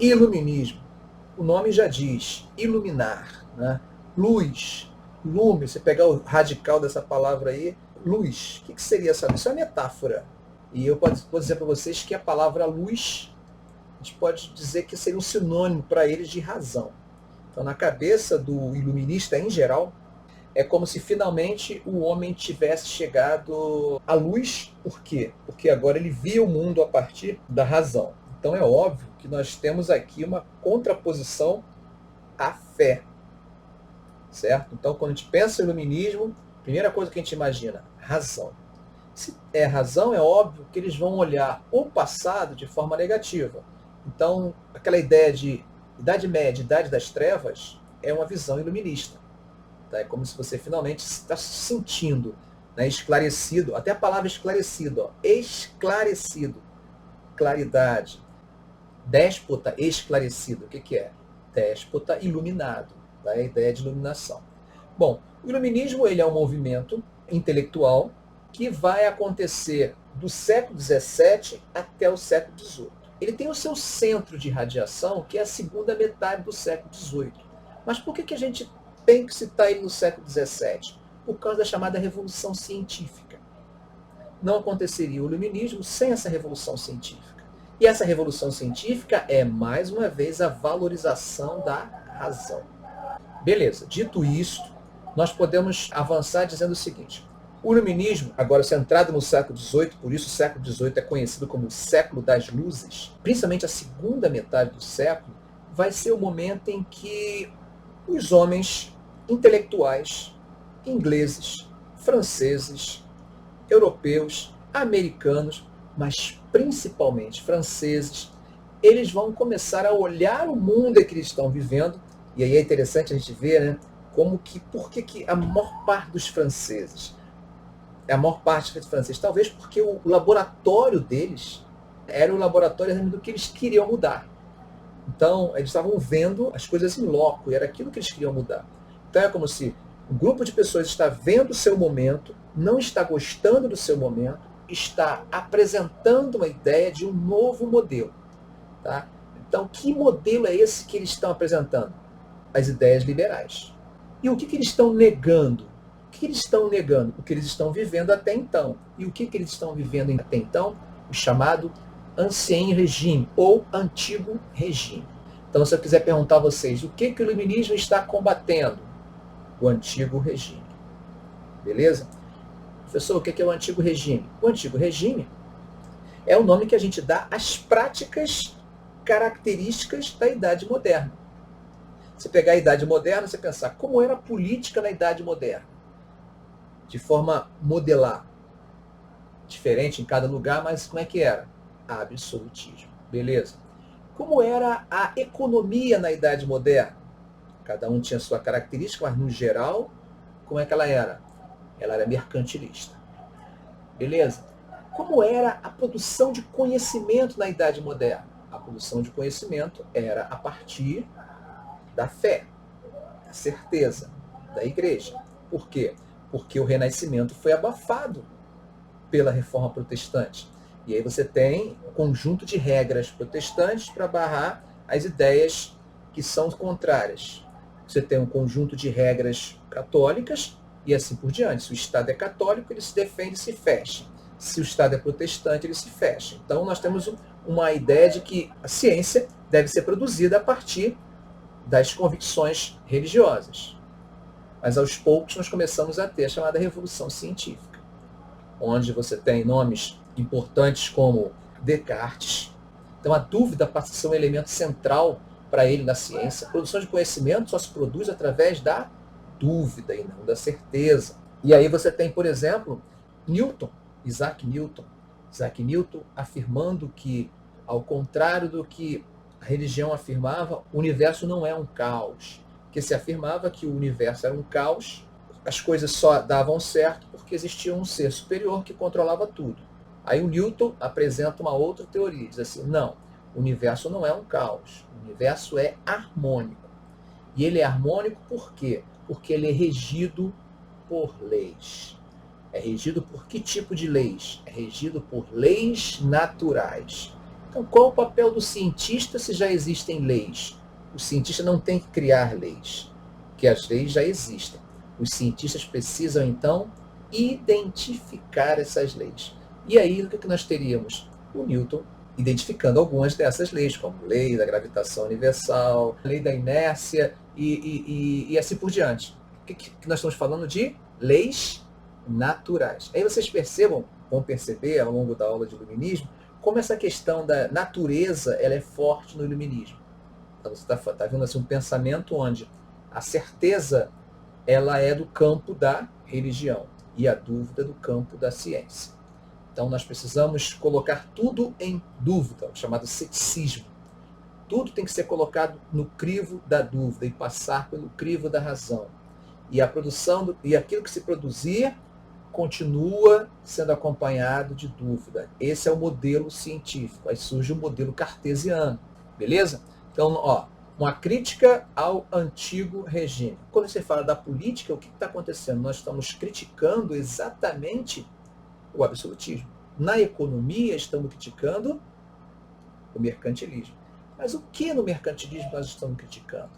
Iluminismo. O nome já diz, iluminar, né? Luz, lume, você pegar o radical dessa palavra aí, luz, o que seria essa luz? Isso é uma metáfora. E eu posso dizer para vocês que a palavra luz, a gente pode dizer que seria um sinônimo para eles de razão. Então, na cabeça do iluminista em geral, é como se finalmente o homem tivesse chegado à luz. Por quê? Porque agora ele via o mundo a partir da razão. Então é óbvio que nós temos aqui uma contraposição à fé, certo? Então quando a gente pensa em iluminismo, a primeira coisa que a gente imagina, razão. Se é razão, é óbvio que eles vão olhar o passado de forma negativa. Então, aquela ideia de Idade Média, Idade das Trevas, é uma visão iluminista. Tá? É como se você finalmente está se sentindo, né, esclarecido, até a palavra esclarecido, ó, esclarecido, claridade, déspota esclarecido, o que é? Déspota iluminado, tá? É a ideia de iluminação. Bom, o iluminismo ele é um movimento intelectual que vai acontecer do século XVII até o século XVIII. Ele tem o seu centro de radiação, que é a segunda metade do século XVIII. Mas por que a gente tem que citar ele no século XVII? Por causa da chamada Revolução Científica. Não aconteceria o iluminismo sem essa Revolução Científica. E essa Revolução Científica é, mais uma vez, a valorização da razão. Beleza, dito isto, nós podemos avançar dizendo o seguinte: o iluminismo, agora centrado no século XVIII, por isso o século XVIII é conhecido como o século das luzes, principalmente a segunda metade do século, vai ser o momento em que os homens intelectuais, ingleses, franceses, europeus, americanos, mas principalmente franceses, eles vão começar a olhar o mundo em que eles estão vivendo, e aí é interessante a gente ver, né, por que a maior parte dos franceses, talvez porque o laboratório deles era o laboratório do que eles queriam mudar. Então, eles estavam vendo as coisas em loco, e era aquilo que eles queriam mudar. Então, é como se um grupo de pessoas está vendo o seu momento, não está gostando do seu momento, está apresentando uma ideia de um novo modelo. Tá? Então, que modelo é esse que eles estão apresentando? As ideias liberais. E o que eles estão negando? O que eles estão negando? O que eles estão vivendo até então. E o que eles estão vivendo até então? O chamado Ancien Regime, ou Antigo Regime. Então, se eu quiser perguntar a vocês, o que o iluminismo está combatendo? O Antigo Regime. Beleza? Professor, o que é o Antigo Regime? O Antigo Regime é o nome que a gente dá às práticas características da Idade Moderna. Você pegar a Idade Moderna, você pensar como era a política na Idade Moderna, de forma modelar, diferente em cada lugar, mas como é que era? Absolutismo, beleza? Como era a economia na Idade Moderna? Cada um tinha sua característica, mas no geral, como é que ela era? Ela era mercantilista, beleza? Como era a produção de conhecimento na Idade Moderna? A produção de conhecimento era a partir da fé, da certeza, da igreja. Por quê? Porque o Renascimento foi abafado pela Reforma Protestante. E aí você tem um conjunto de regras protestantes para barrar as ideias que são contrárias. Você tem um conjunto de regras católicas e assim por diante. Se o Estado é católico, ele se defende e se fecha. Se o Estado é protestante, ele se fecha. Então nós temos uma ideia de que a ciência deve ser produzida a partir das convicções religiosas. Mas aos poucos nós começamos a ter a chamada Revolução Científica, onde você tem nomes importantes como Descartes. Então a dúvida passa a ser um elemento central para ele na ciência. A produção de conhecimento só se produz através da dúvida e não da certeza. E aí você tem, por exemplo, Isaac Newton afirmando que, ao contrário do que a religião afirmava, o universo não é um caos. Que se afirmava que o universo era um caos, as coisas só davam certo porque existia um ser superior que controlava tudo. Aí o Newton apresenta uma outra teoria, diz assim, não, o universo não é um caos, o universo é harmônico. E ele é harmônico por quê? Porque ele é regido por leis. É regido por que tipo de leis? É regido por leis naturais. Então, qual o papel do cientista se já existem leis? O cientista não tem que criar leis, porque as leis já existem. Os cientistas precisam, então, identificar essas leis. E aí, o que nós teríamos? O Newton identificando algumas dessas leis, como lei da gravitação universal, lei da inércia e assim por diante. O que nós estamos falando de leis naturais. Aí vocês vão perceber ao longo da aula de iluminismo, como essa questão da natureza ela é forte no iluminismo. Então você está vendo assim, um pensamento onde a certeza ela é do campo da religião e a dúvida do campo da ciência. Então nós precisamos colocar tudo em dúvida, o chamado ceticismo. Tudo tem que ser colocado no crivo da dúvida e passar pelo crivo da razão. E a produção e aquilo que se produzir continua sendo acompanhado de dúvida. Esse é o modelo científico. Aí surge o modelo cartesiano, beleza? Então, uma crítica ao antigo regime. Quando você fala da política, o que está acontecendo? Nós estamos criticando exatamente o absolutismo. Na economia, estamos criticando o mercantilismo. Mas o que no mercantilismo nós estamos criticando?